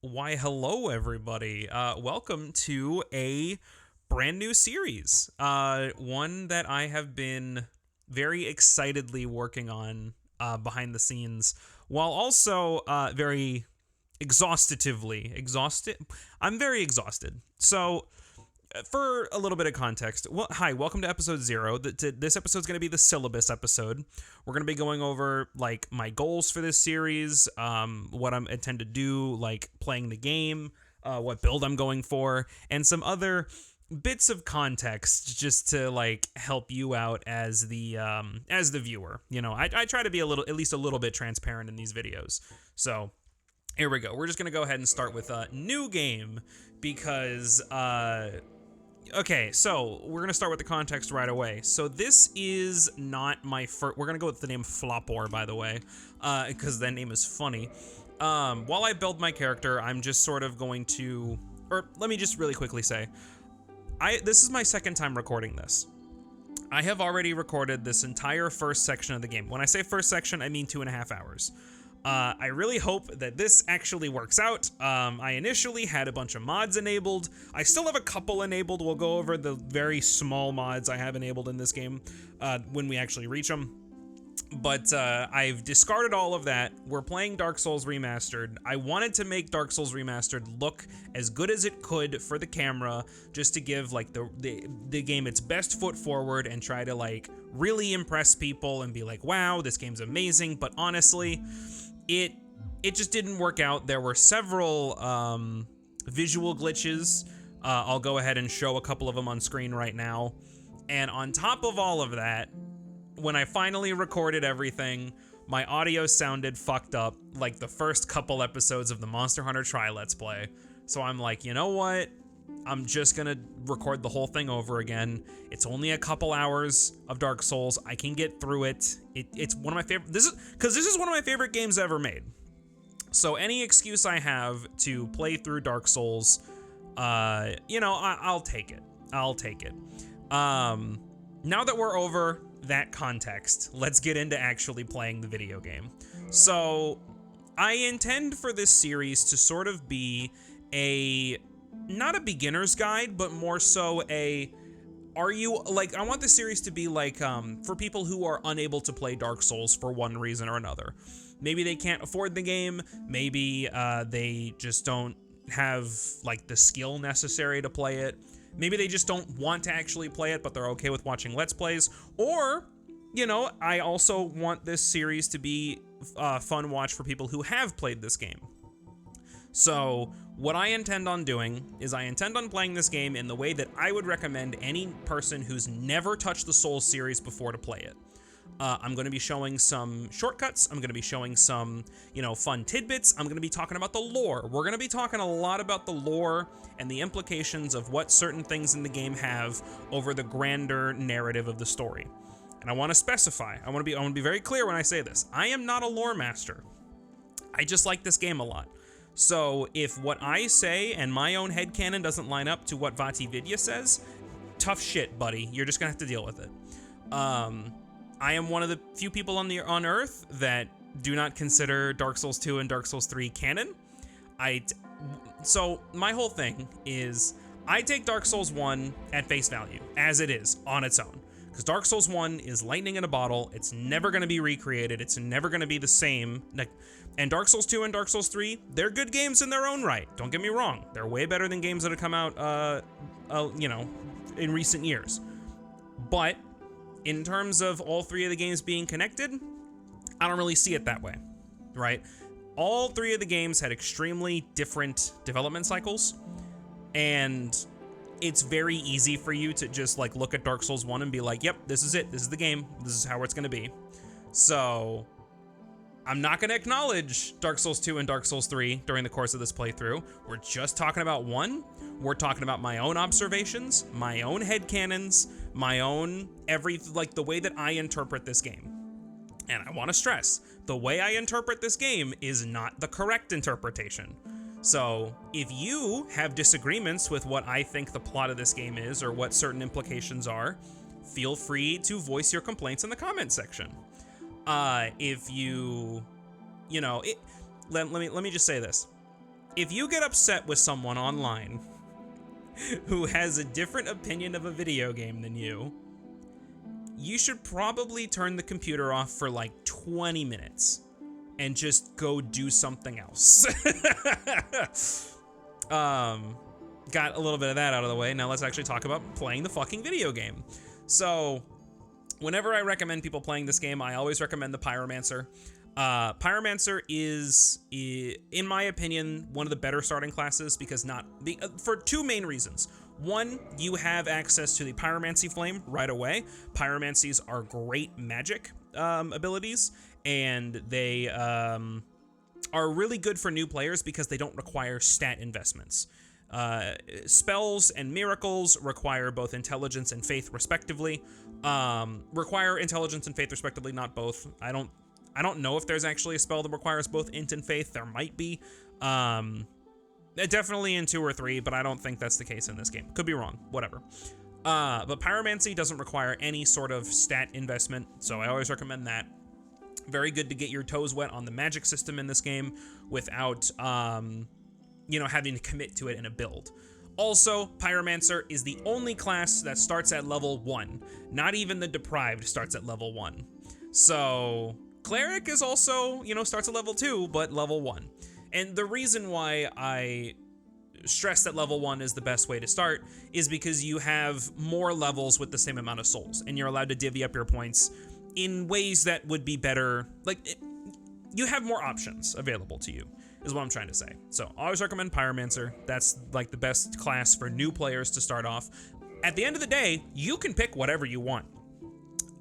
Why, hello, everybody. Welcome to a brand new series. One that I have been very excitedly working on behind the scenes, while also very exhaustively exhausted. I'm very exhausted. So, for a little bit of context, hi, welcome to episode 0. This episode's going to be the Syllabus episode. We're going to be going over like my goals for this series, what I'm intend to do, like playing the game, what build I'm going for, and some other bits of context just to like help you out as the viewer. I try to be at least a little bit transparent in these videos. So here we go. We're just gonna go ahead and start with a new game because okay, so we're gonna start with the context right away. So this is not my first. We're gonna go with the name Flopor, by the way, because that name is funny. While I build my character, I'm just sort of going to, or let me just really quickly say, this is my second time recording this. I have already recorded this entire first section of the game. When I say first section, I mean 2.5 hours. I really hope that this actually works out. I initially had a bunch of mods enabled. I still have a couple enabled. We'll go over the very small mods I have enabled in this game when we actually reach them. But I've discarded all of that. We're playing Dark Souls Remastered. I wanted to make Dark Souls Remastered look as good as it could for the camera, just to give like the game its best foot forward and try to like really impress people and be like, wow, this game's amazing. But honestly, it just didn't work out. There were several visual glitches. I'll go ahead and show a couple of them on screen right now. And on top of all of that, when I finally recorded everything, my audio sounded fucked up like the first couple episodes of the Monster Hunter Tri Let's Play. So I'm like, you know what? I'm just gonna record the whole thing over again. It's only a couple hours of Dark Souls. I can get through it. It's one of my favorite. This is one of my favorite games ever made. So any excuse I have to play through Dark Souls, I'll take it. I'll take it. Now that we're over that context, let's get into actually playing the video game. So I intend for this series to sort of be not a beginner's guide, but more so I want this series to be like, for people who are unable to play Dark Souls for one reason or another. Maybe they can't afford the game, maybe they just don't have like the skill necessary to play it. Maybe they just don't want to actually play it, but they're okay with watching Let's Plays. Or, I also want this series to be a fun watch for people who have played this game. So what I intend on doing is I intend on playing this game in the way that I would recommend any person who's never touched the Souls series before to play it. I'm going to be showing some shortcuts. I'm going to be showing some, fun tidbits. I'm going to be talking about the lore. We're going to be talking a lot about the lore and the implications of what certain things in the game have over the grander narrative of the story. And I want to specify, I want to be very clear when I say this. I am not a lore master. I just like this game a lot. So if what I say and my own headcanon doesn't line up to what VatiVidya says, tough shit, buddy. You're just going to have to deal with it. I am one of the few people on Earth that do not consider Dark Souls 2 and Dark Souls 3 canon. So my whole thing is I take Dark Souls 1 at face value, as it is, on its own. Because Dark Souls 1 is lightning in a bottle. It's never going to be recreated. It's never going to be the same. And Dark Souls 2 and Dark Souls 3, they're good games in their own right. Don't get me wrong. They're way better than games that have come out, in recent years. But in terms of all three of the games being connected, I don't really see it that way, right? All three of the games had extremely different development cycles, and it's very easy for you to just like look at Dark Souls 1 and be like, yep, this is it. This is the game. This is how it's going to be. So I'm not going to acknowledge Dark Souls 2 and Dark Souls 3 during the course of this playthrough. We're just talking about 1. We're talking about my own observations, my own headcanons, my own the way that I interpret this game. And I want to stress, the way I interpret this game is not the correct interpretation. So if you have disagreements with what I think the plot of this game is or what certain implications are, feel free to voice your complaints in the comment section. If you, let me just say this. if you get upset with someone online who has a different opinion of a video game than you should probably turn the computer off for like 20 minutes and just go do something else. Got a little bit of that out of the way. Now let's actually talk about playing the fucking video game. So whenever I recommend people playing this game, I always recommend the Pyromancer. Pyromancer is, in my opinion, one of the better starting classes because for two main reasons. One, you have access to the Pyromancy Flame right away. Pyromancies are great magic abilities, and they are really good for new players because they don't require stat investments. Spells and miracles require both intelligence and faith respectively. Require intelligence and faith respectively, not both. I don't know if there's actually a spell that requires both int and faith. There might be. Definitely in 2 or 3, but I don't think that's the case in this game. Could be wrong, whatever. But Pyromancy doesn't require any sort of stat investment, so I always recommend that. Very good to get your toes wet on the magic system in this game without, having to commit to it in a build. Also, Pyromancer is the only class that starts at level 1. Not even the Deprived starts at level 1. So, Cleric is also, starts at level 2, but level 1. And the reason why I stress that level 1 is the best way to start is because you have more levels with the same amount of souls, and you're allowed to divvy up your points in ways that would be better. You have more options available to you, is what I'm trying to say. So I always recommend Pyromancer. That's like the best class for new players to start off. At the end of the day, you can pick whatever you want.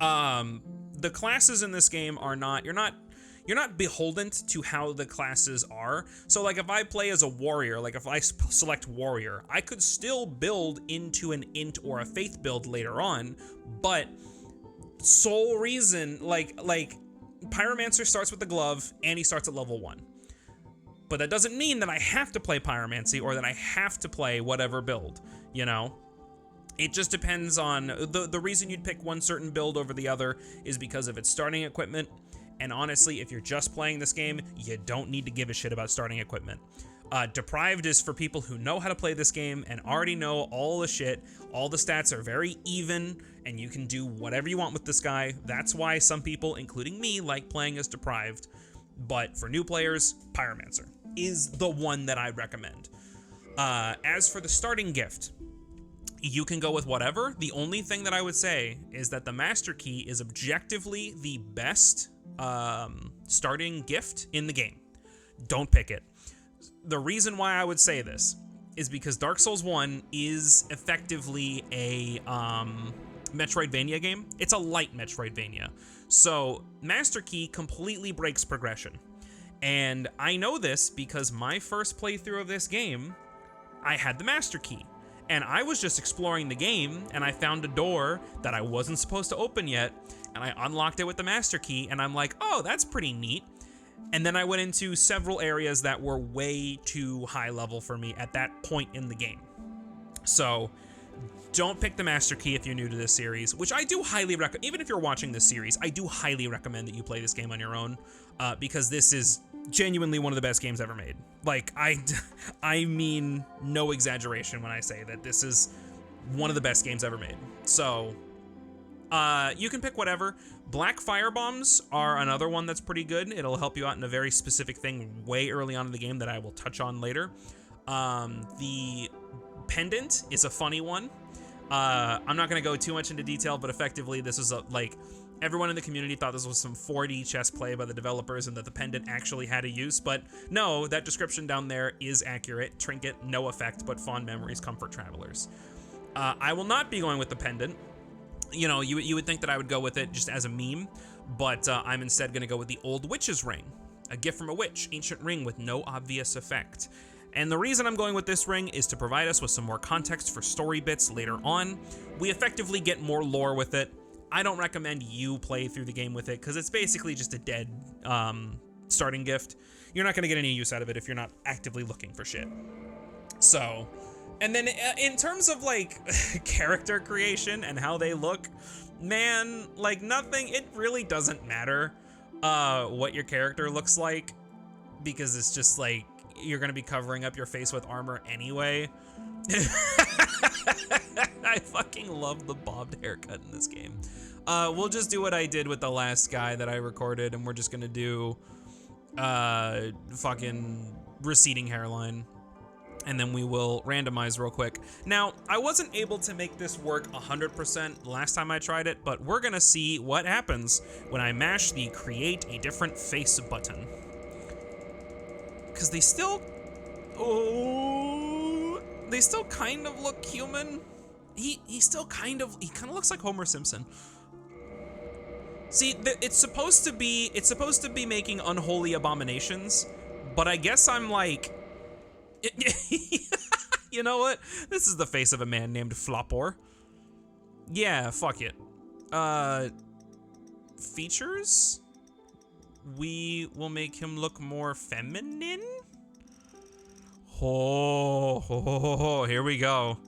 The classes in this game are not, you're not beholden to how the classes are. So like if I play as a warrior, like if I select warrior, I could still build into an int or a faith build later on, but sole reason, like Pyromancer starts with the glove and he starts at level 1. But that doesn't mean that I have to play Pyromancy or that I have to play whatever build, It just depends on, the reason you'd pick one certain build over the other is because of its starting equipment. And honestly, if you're just playing this game, you don't need to give a shit about starting equipment. Deprived is for people who know how to play this game and already know all the shit. All the stats are very even, and you can do whatever you want with this guy. That's why some people, including me, like playing as Deprived. But for new players, Pyromancer is the one that I'd recommend. As for the starting gift, you can go with whatever. The only thing that I would say is that the Master Key is objectively the best starting gift in the game. Don't pick it. The reason why I would say this is because Dark Souls 1 is effectively a Metroidvania game. It's a light Metroidvania. So Master Key completely breaks progression. And I know this because my first playthrough of this game, I had the Master Key. And I was just exploring the game, and I found a door that I wasn't supposed to open yet, and I unlocked it with the Master Key, and I'm like, oh, that's pretty neat. And then I went into several areas that were way too high level for me at that point in the game. So don't pick the Master Key if you're new to this series, which I do highly recommend. Even if you're watching this series, I do highly recommend that you play this game on your own, because this is genuinely one of the best games ever made. Like, I mean no exaggeration when I say that this is one of the best games ever made. So, you can pick whatever. Black Firebombs are another one that's pretty good. It'll help you out in a very specific thing way early on in the game that I will touch on later. The Pendant is a funny one. I'm not going to go too much into detail, but effectively this is everyone in the community thought this was some 4D chess play by the developers and that the pendant actually had a use, but no, that description down there is accurate. Trinket, no effect, but fond memories, comfort travelers. I will not be going with the pendant. You would think that I would go with it just as a meme, but I'm instead going to go with the Old Witch's Ring, a gift from a witch, ancient ring with no obvious effect. And the reason I'm going with this ring is to provide us with some more context for story bits later on. We effectively get more lore with it. I don't recommend you play through the game with it because it's basically just a dead starting gift. You're not going to get any use out of it if you're not actively looking for shit. So, and then in terms of character creation and how they look, man, nothing, it really doesn't matter what your character looks like, because it's just you're gonna be covering up your face with armor anyway. I fucking love the bobbed haircut in this game. We'll just do what I did with the last guy that I recorded, and we're just gonna do fucking receding hairline, and then we will randomize real quick. Now, I wasn't able to make this work 100% last time I tried it, but we're gonna see what happens when I mash the create a different face button. Cause they still, they still kind of look human. He kind of looks like Homer Simpson. See, it's supposed to be making unholy abominations, but I guess I'm like, you know what? This is the face of a man named Flopor. Yeah, fuck it. Features? We will make him look more feminine? Oh, here we go.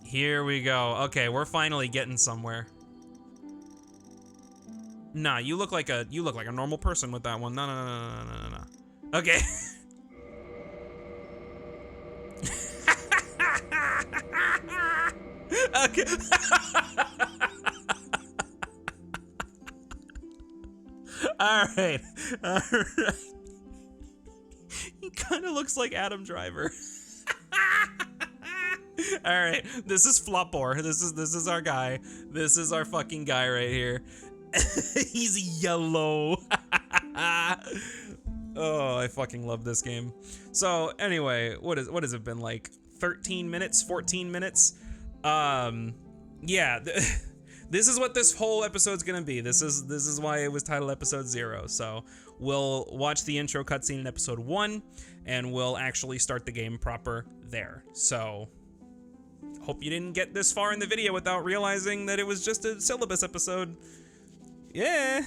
Here we go. Okay, we're finally getting somewhere. Nah, you look like a normal person with that one. No. Okay. Okay. All right. He kind of looks like Adam Driver. All right, this is Flopor. This is our guy. This is our fucking guy right here. He's yellow. Oh, I fucking love this game. So anyway, what has it been like? 13 minutes, 14 minutes? Yeah. This is what this whole episode's gonna be. This is why it was titled episode 0. So we'll watch the intro cutscene in episode 1, and we'll actually start the game proper there. So hope you didn't get this far in the video without realizing that it was just a syllabus episode. Yeah.